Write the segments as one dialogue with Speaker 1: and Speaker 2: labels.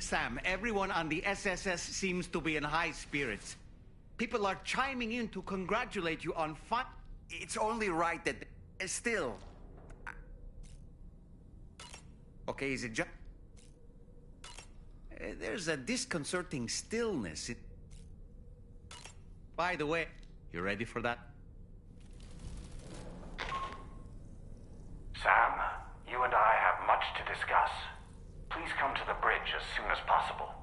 Speaker 1: Sam, everyone on the SSS seems to be in high spirits. People are chiming in to congratulate you on fun.
Speaker 2: It's only right that... Still...
Speaker 1: Okay, is it just... There's a disconcerting stillness. By the way, you ready for that?
Speaker 3: Sam, you and I have much to discuss. Please come to the bridge as soon as possible.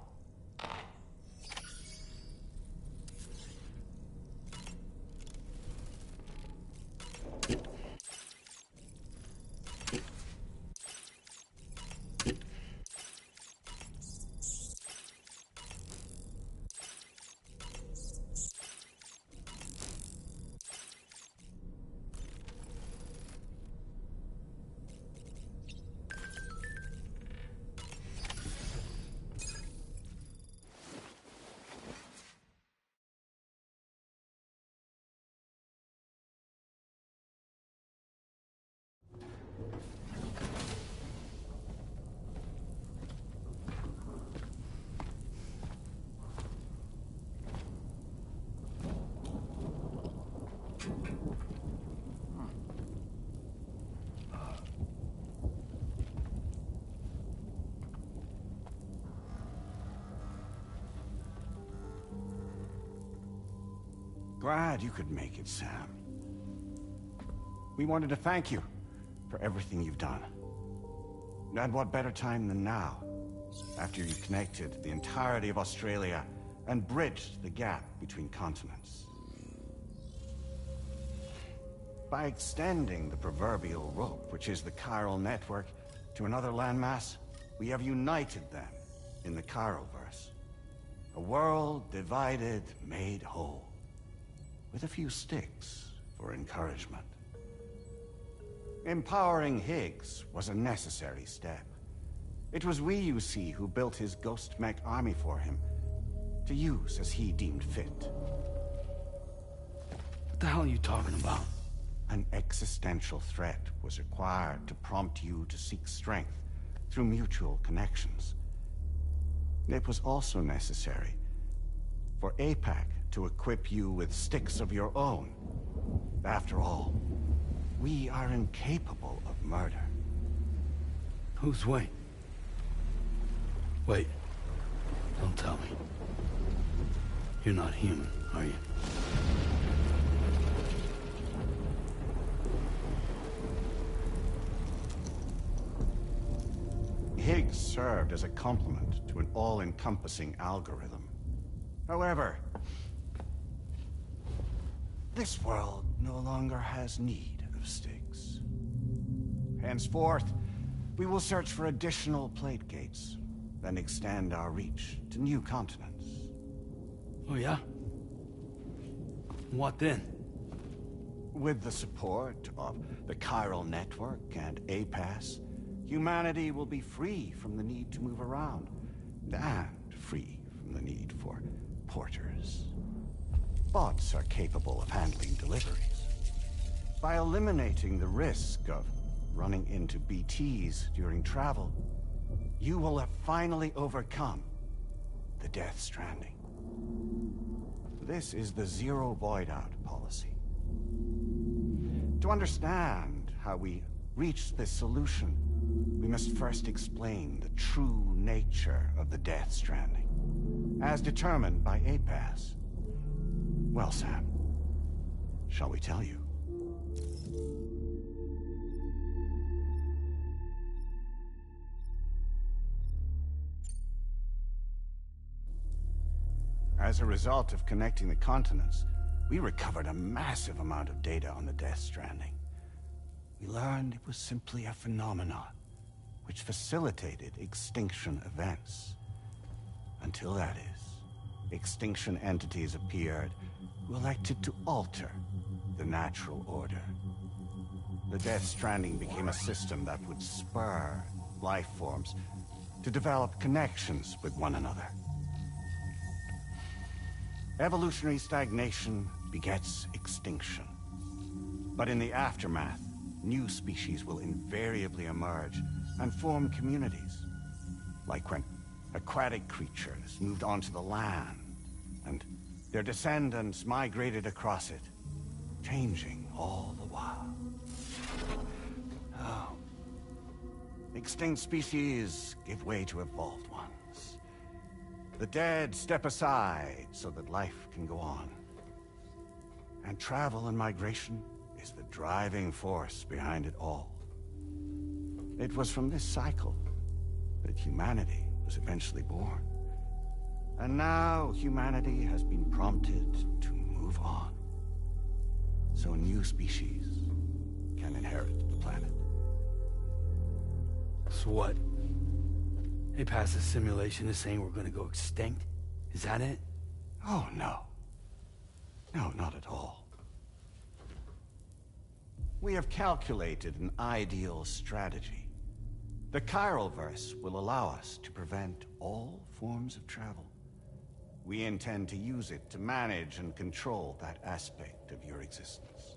Speaker 4: Glad you could make it, Sam. We wanted to thank you for everything you've done. And what better time than now, after you connected the entirety of Australia and bridged the gap between continents. By extending the proverbial rope, which is the chiral network, to another landmass, we have united them in the Chiroverse. A world divided, made whole. With a few sticks for encouragement. Empowering Higgs was a necessary step. It was we, you see, who built his ghost mech army for him, to use as he deemed fit.
Speaker 5: What the hell are you talking about?
Speaker 4: An existential threat was required to prompt you to seek strength through mutual connections. It was also necessary for APAC to equip you with sticks of your own. After all, we are incapable of murder.
Speaker 5: Who's we? Wait. Don't tell me. You're not human, are you?
Speaker 4: Higgs served as a complement to an all-encompassing algorithm. However, this world no longer has need of sticks. Henceforth, we will search for additional plate gates, then extend our reach to new continents.
Speaker 5: Oh yeah? What then?
Speaker 4: With the support of the chiral network and APAS, humanity will be free from the need to move around, and free from the need for porters. Bots are capable of handling deliveries. By eliminating the risk of running into BTs during travel, you will have finally overcome the Death Stranding. This is the Zero Void Out policy. To understand how we reached this solution, we must first explain the true nature of the Death Stranding, as determined by APAS. Well, Sam, shall we tell you? As a result of connecting the continents, we recovered a massive amount of data on the Death Stranding. We learned it was simply a phenomenon which facilitated extinction events. Until that is, extinction entities appeared who elected to alter the natural order. The Death Stranding became a system that would spur life forms to develop connections with one another. Evolutionary stagnation begets extinction. But in the aftermath, new species will invariably emerge and form communities. Like when Aquatic creatures moved onto the land, and their descendants migrated across it, changing all the while. Oh. Extinct species give way to evolved ones. The dead step aside so that life can go on. And travel and migration is the driving force behind it all. It was from this cycle that humanity was eventually born. And now humanity has been prompted to move on. So new species can inherit the planet.
Speaker 5: So what? APAS's simulation is saying we're gonna go extinct? Is that it?
Speaker 4: Oh, no. No, not at all. We have calculated an ideal strategy. The Chiralverse will allow us to prevent all forms of travel. We intend to use it to manage and control that aspect of your existence.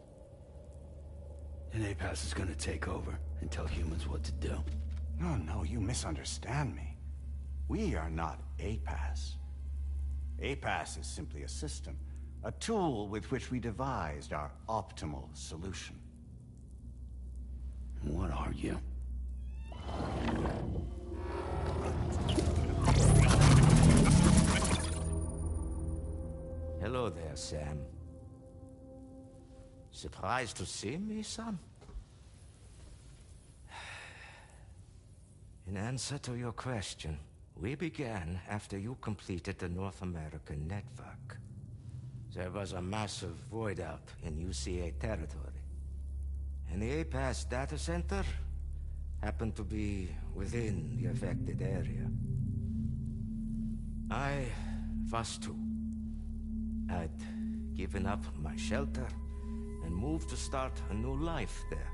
Speaker 5: And APAS is gonna take over and tell humans what to do.
Speaker 4: No, you misunderstand me. We are not APAS. APAS is simply a system, a tool with which we devised our optimal solution.
Speaker 5: What are you?
Speaker 6: Hello there, Sam. Surprised to see me, son? In answer to your question, we began after you completed the North American network. There was a massive void out in UCA territory, and the APAS data center happened to be within the affected area. I was too. I'd given up my shelter and moved to start a new life there.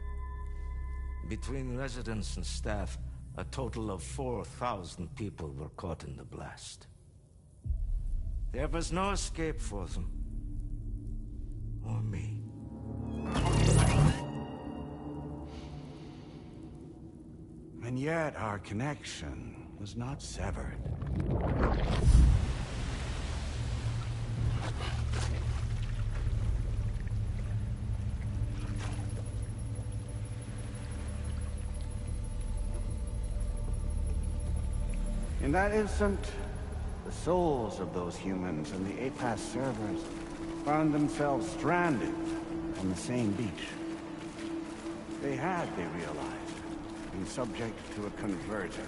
Speaker 6: Between residents and staff, a total of 4,000 people were caught in the blast. There was no escape for them. Or me.
Speaker 4: And yet our connection was not severed. In that instant, the souls of those humans and the APAS servers found themselves stranded on the same beach. They had, they realized, been subject to a convergence.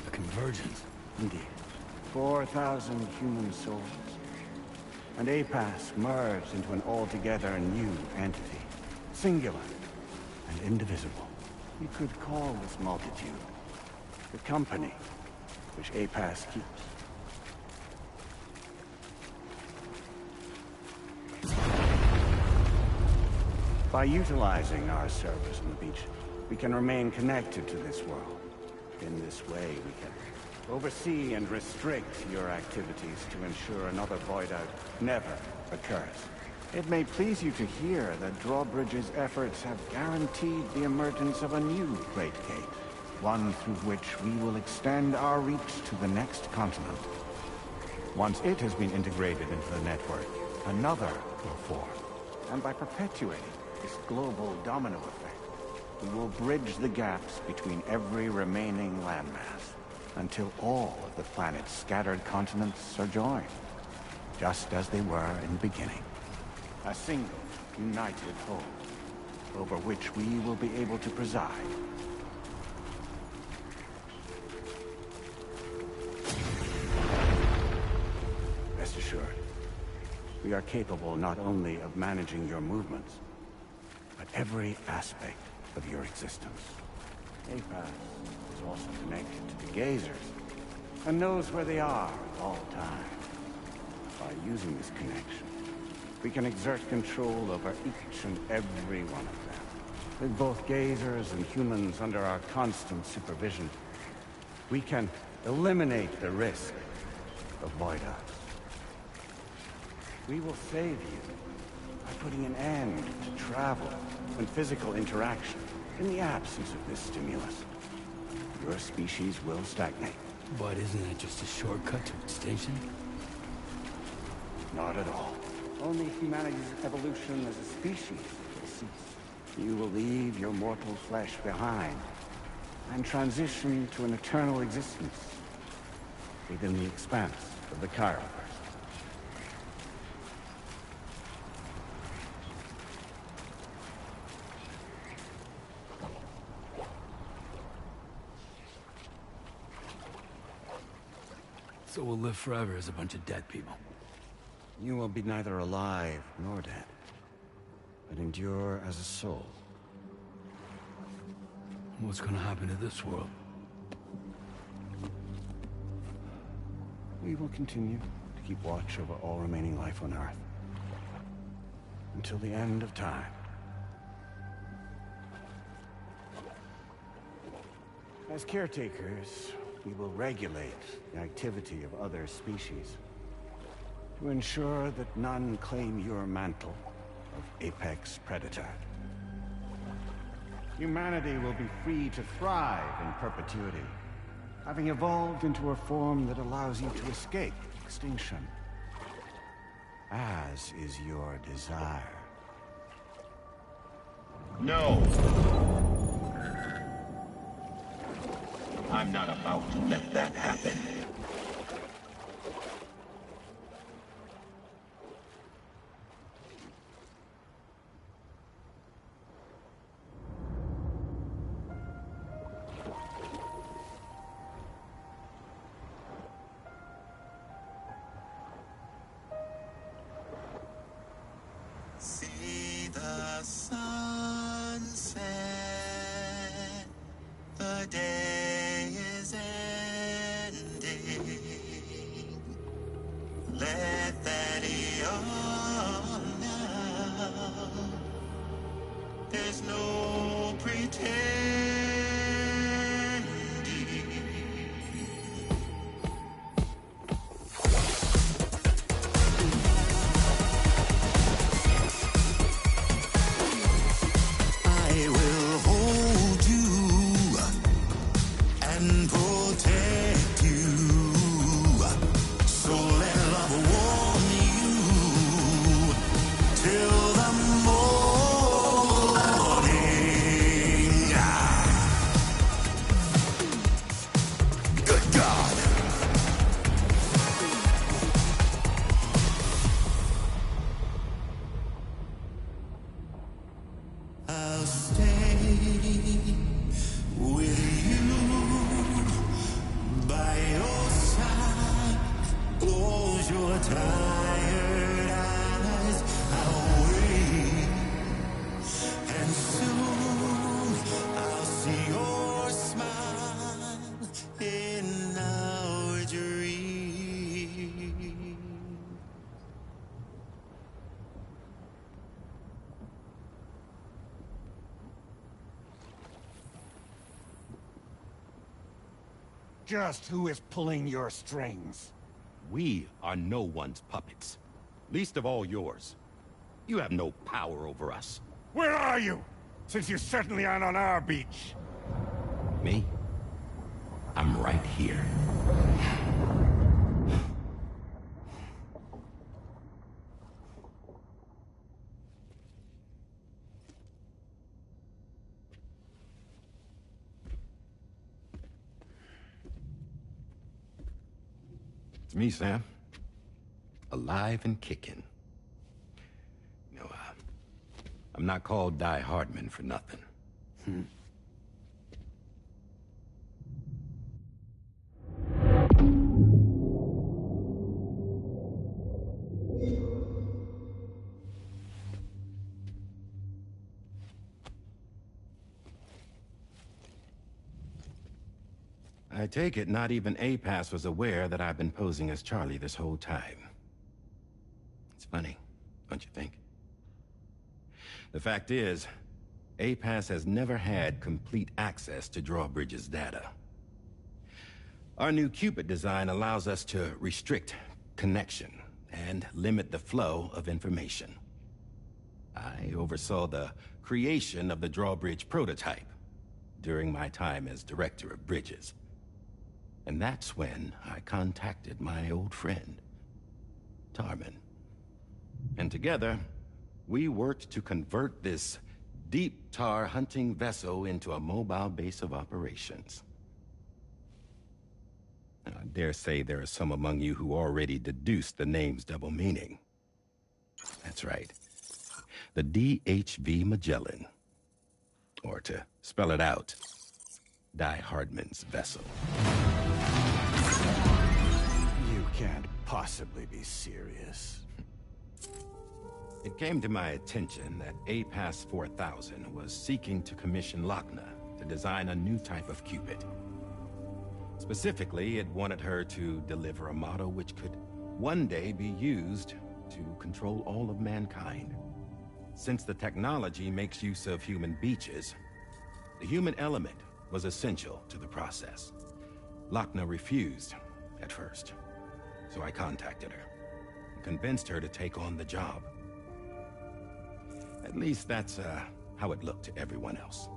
Speaker 5: A convergence?
Speaker 4: Indeed. 4,000 human souls. And APAS merged into an altogether new entity. Singular and indivisible. You could call this multitude the company which APAS keeps. By utilizing our service on the beach, we can remain connected to this world. In this way, we can oversee and restrict your activities to ensure another void out never occurs. It may please you to hear that Drawbridge's efforts have guaranteed the emergence of a new Great Gate, one through which we will extend our reach to the next continent. Once it has been integrated into the network, another will form. And by perpetuating this global domino effect, we will bridge the gaps between every remaining landmass until all of the planet's scattered continents are joined, just as they were in the beginning. A single, united whole, over which we will be able to preside. Rest assured, we are capable not only of managing your movements, but every aspect of your existence. APAS is also connected to the Gazers, and knows where they are at all times. By using this connection, we can exert control over each and every one of them. With both Gazers and humans under our constant supervision, we can eliminate the risk of void outs. We will save you by putting an end to travel and physical interaction in the absence of this stimulus. Your species will stagnate,
Speaker 5: But isn't that just a shortcut to extinction?
Speaker 4: Not at all. Only humanity's evolution as a species will cease. You will leave your mortal flesh behind and transition to an eternal existence within the expanse of the Chiroverse.
Speaker 5: So we'll live forever as a bunch of dead people.
Speaker 4: You will be neither alive nor dead, but endure as a soul.
Speaker 5: What's gonna happen to this world?
Speaker 4: We will continue to keep watch over all remaining life on Earth until the end of time. As caretakers, we will regulate the activity of other species to ensure that none claim your mantle of apex predator. Humanity will be free to thrive in perpetuity, having evolved into a form that allows you to escape extinction, as is your desire.
Speaker 7: No. I'm not about to let that happen.
Speaker 8: See the sunset, the day is ending. Let that yawn now. There's no pretending. I will hold you and protect you. So let love warm you till the morning. Good God. I'll stay with you by your side. Close your tired eyes. I'll wait, and soon I'll see your smile in our dream.
Speaker 4: Just who is pulling your strings?
Speaker 7: We are no one's puppets. Least of all yours. You have no power over us.
Speaker 4: Where are you? Since you certainly aren't on our beach.
Speaker 7: Me? I'm right here. It's me, Sam. Alive and kicking. No, I'm not called Die Hardman for nothing. I take it not even APAS was aware that I've been posing as Charlie this whole time. It's funny, don't you think? The fact is, APAS has never had complete access to Drawbridge's data. Our new Cupid design allows us to restrict connection and limit the flow of information. I oversaw the creation of the Drawbridge prototype during my time as Director of Bridges. And that's when I contacted my old friend, Tarman. And together, we worked to convert this deep tar hunting vessel into a mobile base of operations. Now, I dare say there are some among you who already deduced the name's double meaning. That's right. The DHV Magellan. Or to spell it out, Die Hardman's vessel.
Speaker 4: You can't possibly be serious.
Speaker 7: It came to my attention that APAS 4000 was seeking to commission Lochna to design a new type of Cupid. Specifically, it wanted her to deliver a model which could one day be used to control all of mankind. Since the technology makes use of human beaches, the human element was essential to the process. Lochna refused at first, so I contacted her and convinced her to take on the job. At least that's how it looked to everyone else.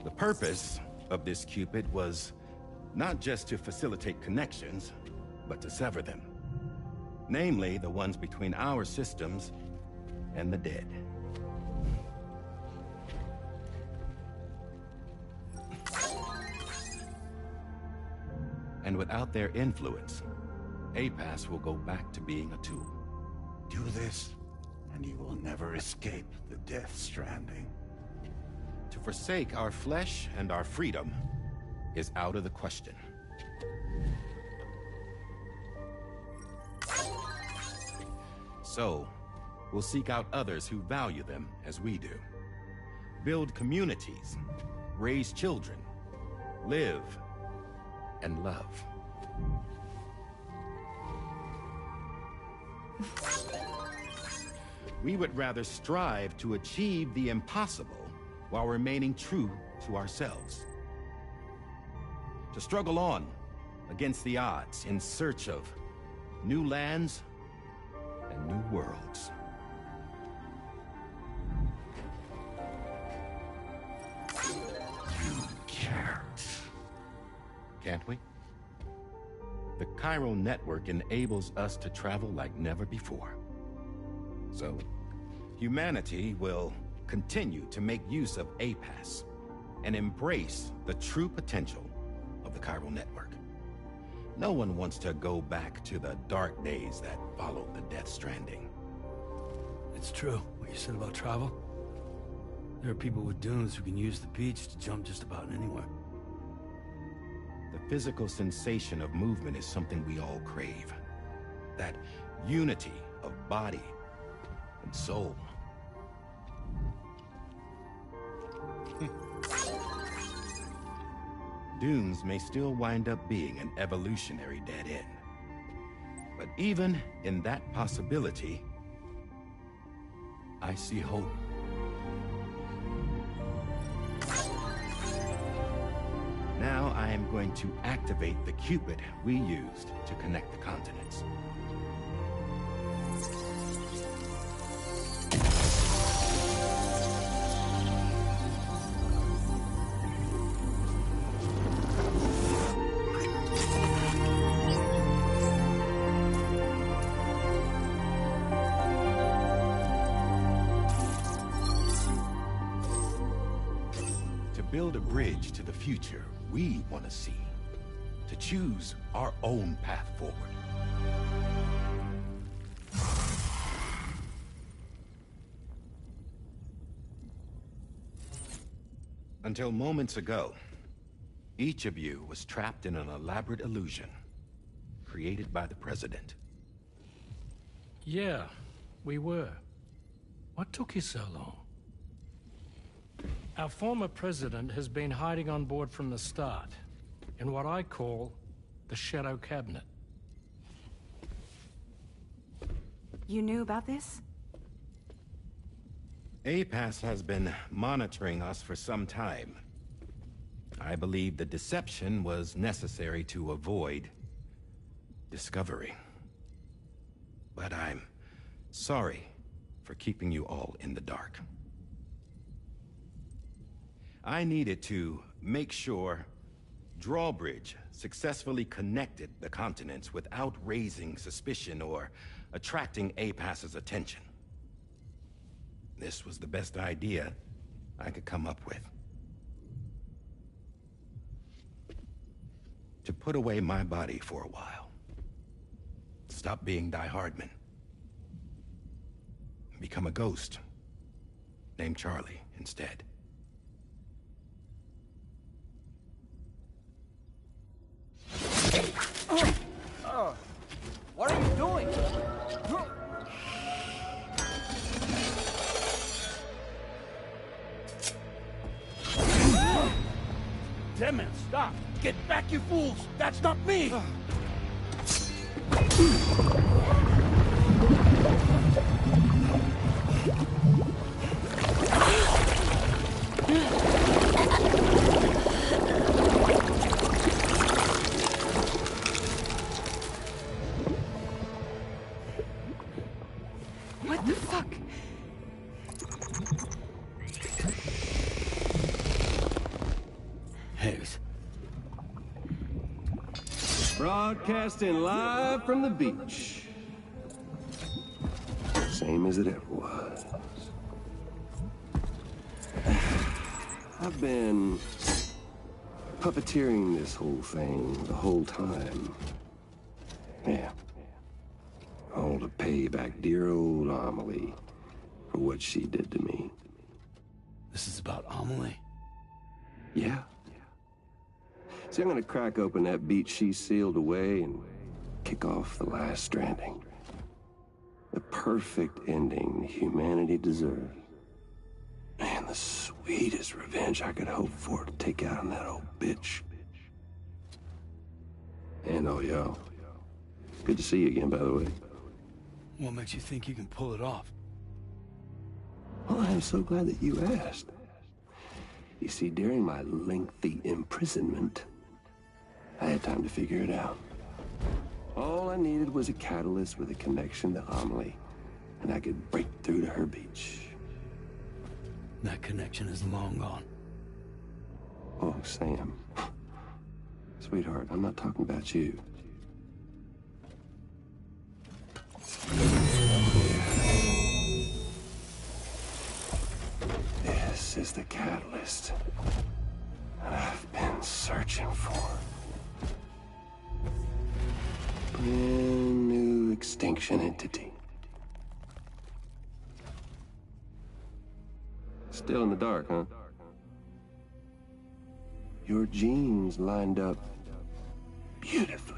Speaker 7: The purpose of this Cupid was not just to facilitate connections, but to sever them. Namely, the ones between our systems and the dead. And without their influence, APAS will go back to being a tool.
Speaker 4: Do this, and you will never escape the Death Stranding.
Speaker 7: To forsake our flesh and our freedom is out of the question. So, we'll seek out others who value them as we do. Build communities, raise children, live, and love. We would rather strive to achieve the impossible while remaining true to ourselves. To struggle on against the odds in search of new lands and new worlds.
Speaker 4: You can't.
Speaker 7: Can't we? The chiral network enables us to travel like never before. So, humanity will continue to make use of APAS and embrace the true potential of the chiral network. No one wants to go back to the dark days that followed the Death Stranding.
Speaker 5: It's true, what you said about travel. There are people with dunes who can use the beach to jump just about anywhere.
Speaker 7: The physical sensation of movement is something we all crave. That unity of body and soul. Dunes may still wind up being an evolutionary dead end. But even in that possibility, I see hope. Now I am going to activate the Cupid we used to connect the continents. To build a bridge to the future we want to see, to choose our own path forward. Until moments ago, each of you was trapped in an elaborate illusion created by the President.
Speaker 9: Yeah, we were. What took you so long? Our former president has been hiding on board from the start, in what I call the Shadow Cabinet.
Speaker 10: You knew about this?
Speaker 7: APAS has been monitoring us for some time. I believe the deception was necessary to avoid discovery. But I'm sorry for keeping you all in the dark. I needed to make sure Drawbridge successfully connected the continents without raising suspicion or attracting APAS's attention. This was the best idea I could come up with. To put away my body for a while. Stop being Die Hardman. Become a ghost. Named Charlie instead.
Speaker 1: What are you doing?
Speaker 5: Damn man, stop! Get back, you fools! That's not me!
Speaker 10: What the fuck?
Speaker 5: Hayes.
Speaker 11: Broadcasting live from the beach. Same as it ever was. I've been puppeteering this whole thing the whole time. Yeah. All to pay back dear old Amelie for what she did to me.
Speaker 5: This is about Amelie?
Speaker 11: Yeah. See, I'm gonna crack open that beach she sealed away and kick off the last Stranding. The perfect ending humanity deserves. Man, the sweetest revenge I could hope for to take out on that old bitch. And oh, yo. Good to see you again, by the way.
Speaker 5: What makes you think you can pull it off?
Speaker 11: Well, I'm so glad that you asked. You see, during my lengthy imprisonment, I had time to figure it out. All I needed was a catalyst with a connection to Amelie, and I could break through to her beach.
Speaker 5: That connection is long gone.
Speaker 11: Oh, Sam. Sweetheart, I'm not talking about you. This is the catalyst that I've been searching for. Brand new extinction entity. Still in the dark, huh? Your genes lined up beautifully.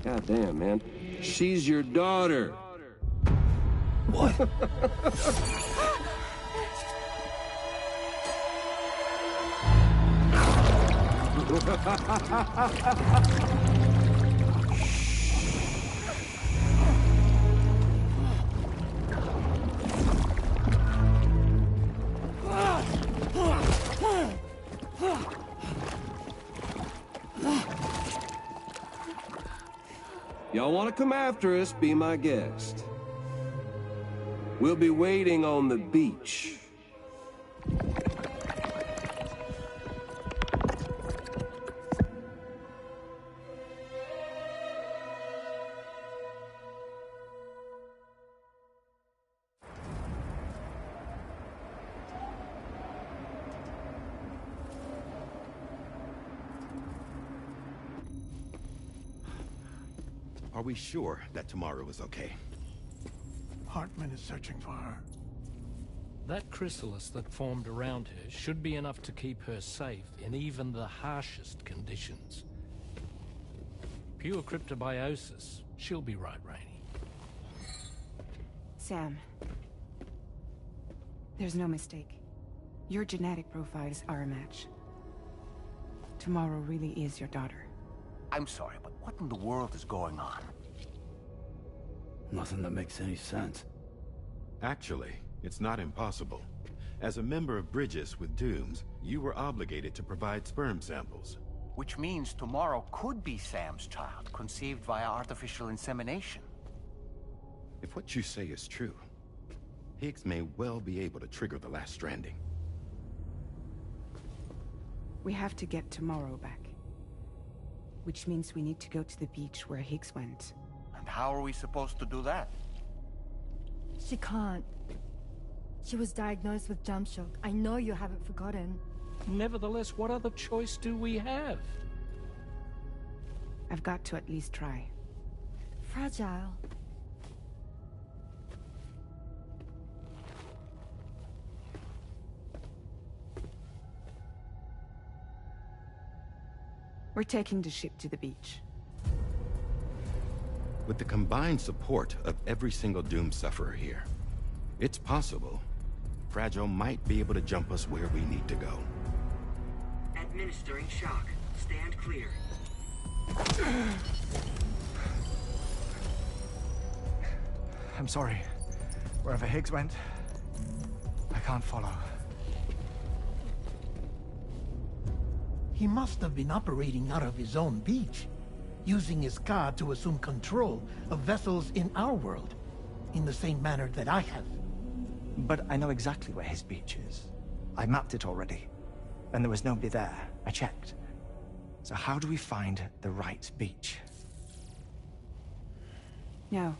Speaker 11: God damn, man. She's your daughter.
Speaker 5: What?
Speaker 11: Y'all want to come after us, be my guest. We'll be waiting on the beach.
Speaker 7: Are we sure that tomorrow is okay?
Speaker 9: Hartman is searching for her. That chrysalis that formed around her should be enough to keep her safe in even the harshest conditions. Pure cryptobiosis. She'll be right, Rainey.
Speaker 10: Sam. There's no mistake. Your genetic profiles are a match. Tomorrow really is your daughter.
Speaker 2: I'm sorry, but what in the world is going on?
Speaker 5: Nothing that makes any sense.
Speaker 7: Actually, it's not impossible. As a member of Bridges with Dooms, you were obligated to provide sperm samples.
Speaker 2: Which means tomorrow could be Sam's child, conceived via artificial insemination.
Speaker 7: If what you say is true, Higgs may well be able to trigger the last Stranding.
Speaker 10: We have to get Tomorrow back. Which means we need to go to the beach where Higgs went.
Speaker 2: And how are we supposed to do that?
Speaker 12: She can't. She was diagnosed with jump shock. I know you haven't forgotten.
Speaker 9: Nevertheless, what other choice do we have?
Speaker 10: I've got to at least try.
Speaker 12: Fragile.
Speaker 10: We're taking the ship to the beach.
Speaker 7: With the combined support of every single Doom sufferer here, it's possible Fragile might be able to jump us where we need to go.
Speaker 13: Administering shock. Stand clear.
Speaker 14: I'm sorry. Wherever Higgs went, I can't follow.
Speaker 15: He must have been operating out of his own beach, using his car to assume control of vessels in our world, in the same manner that I have.
Speaker 14: But I know exactly where his beach is. I mapped it already, and there was nobody there. I checked. So how do we find the right beach?
Speaker 10: No.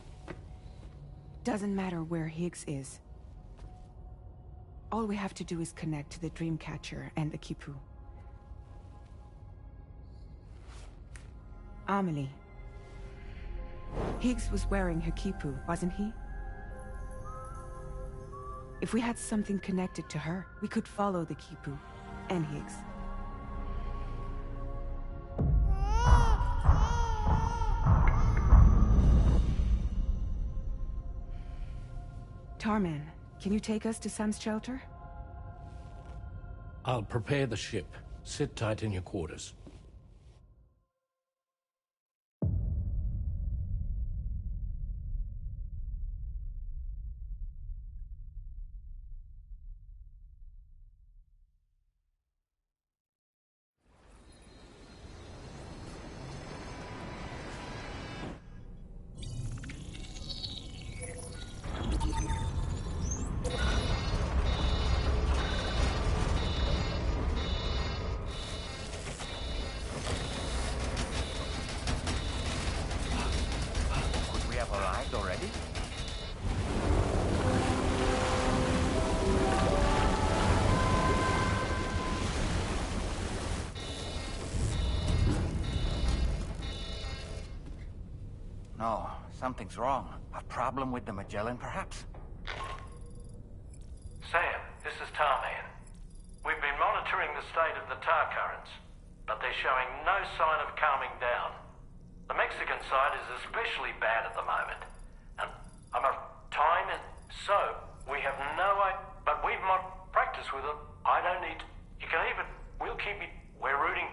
Speaker 10: Doesn't matter where Higgs is. All we have to do is connect to the Dreamcatcher and the Kipu. Amelie. Higgs was wearing her Kipu, wasn't he? If we had something connected to her, we could follow the Kipu and Higgs. Tarman, can you take us to Sam's shelter?
Speaker 9: I'll prepare the ship. Sit tight in your quarters.
Speaker 2: Already? No, something's wrong. A problem with the Magellan, perhaps?
Speaker 9: Sam, this is Tarman. We've been monitoring the state of the tar currents, but they're showing no sign of calming down. The Mexican side is especially bad at the moment. And time is so we have no idea, but we've not practiced with it. I don't need. You can even. We'll keep it. We're rooting.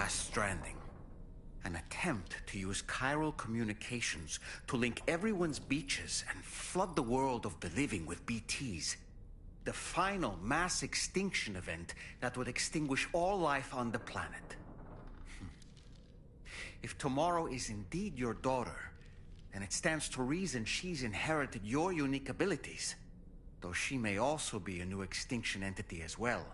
Speaker 1: Stranding. An attempt to use chiral communications to link everyone's beaches and flood the world of the living with BTs. The final mass extinction event that would extinguish all life on the planet. If Tomorrow is indeed your daughter, then it stands to reason she's inherited your unique abilities, though she may also be a new extinction entity as well.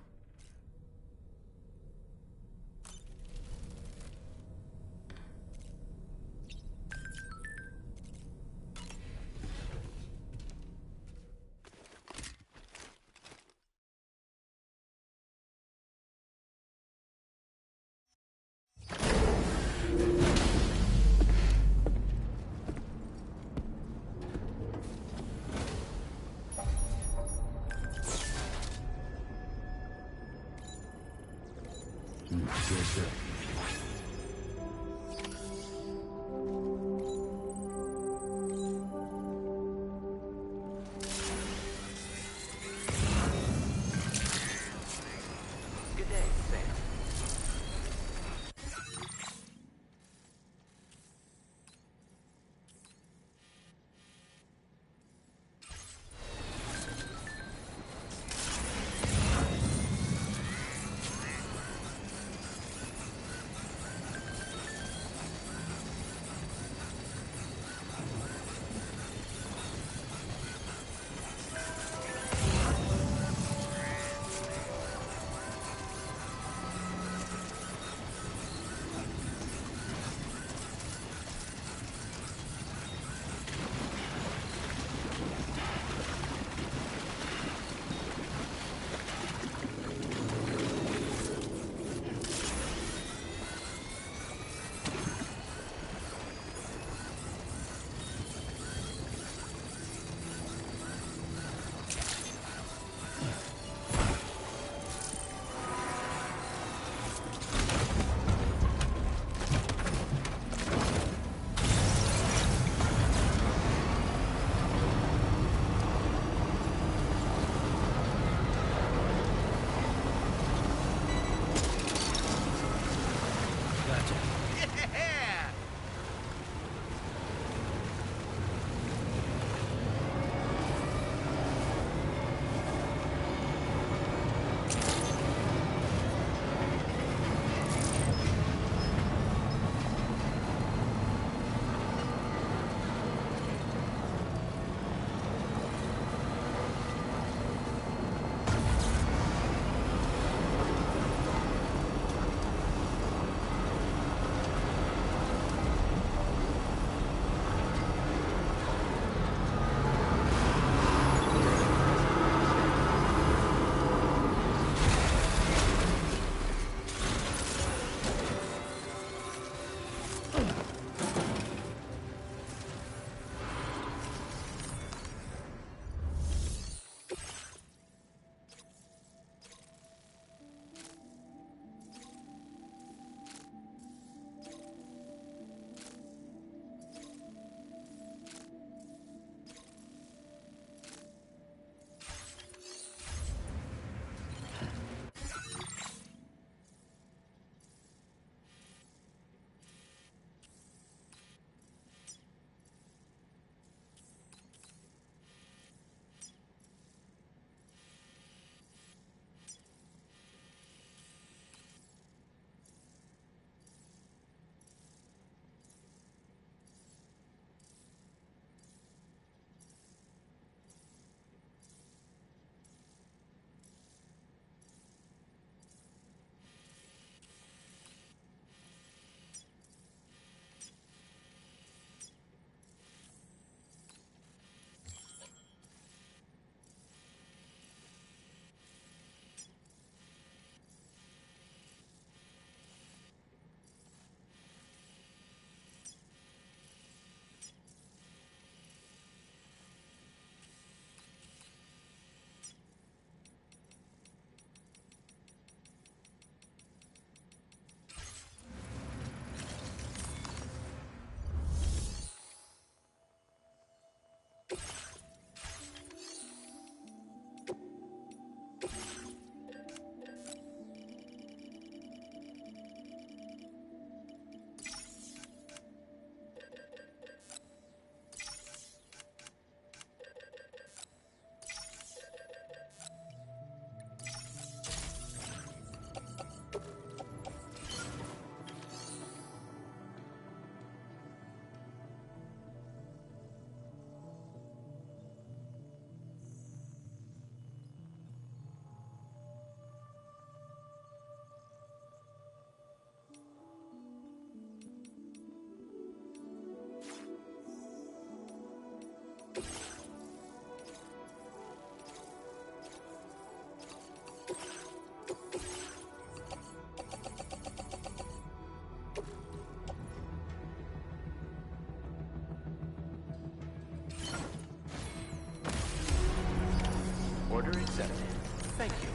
Speaker 2: Thank you.